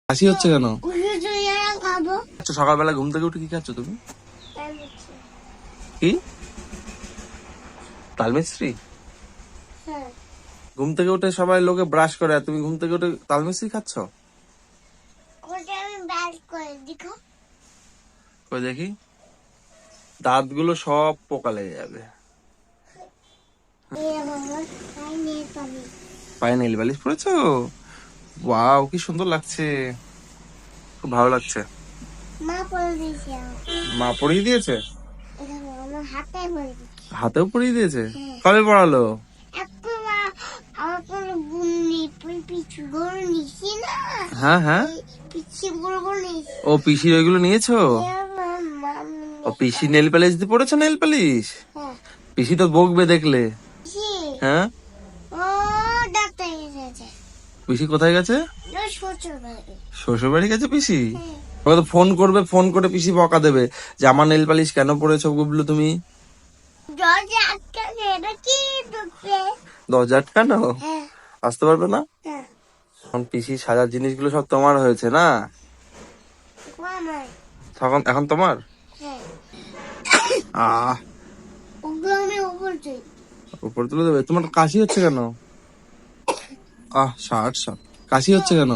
কাশি হচ্ছে কেন? আচ্ছা, সকালবেলা ঘুম থেকে উঠে কি খাচ্ছ তুমি? কি? তাল মিস্ত্রি? ঘুম থেকে উঠে সবাই লোকে ব্রাশ করে, আর তুমি ঘুম থেকে উঠে তাল মিস্ত্রি খাচ্ছ? কই দেখি, দাঁতগুলো সব পোকা লেগে যাবে। পায়ে নেল পালিশ পরেছো? ওয়াও, কি সুন্দর লাগছে, খুব ভালো লাগছে। মা পরিয়ে দিয়েছে? হাতেও পরিয়ে দিয়েছে? কবে পড়ালো? হ্যাঁ হ্যাঁ, ও পিসির ওইগুলো নিয়েছো? ও পিসি নেল পালিশ দিয়ে পড়েছো? নেল পালিশ পিসি তো বকবে দেখলে। হ্যাঁ, পিসি কোথায় গেছে? শ্বশুর বাড়ি গেছে পিসি? ওকে তো ফোন করবে, ফোন করে পিসি বকা দেবে যে আমার নেল পালিশ কেন পড়েছো গুবলু তুমি। দরজা আটকানো? আসতে পারবে না এখন? পিসি সাজার জিনিসগুলো সব তোমার হয়েছে না তখন, এখন তোমার। আহ, উপর তুলে দেবে? তোমার কাশি হচ্ছে কেন? আহ, ষাট ষাট, কাশি হচ্ছে কেন?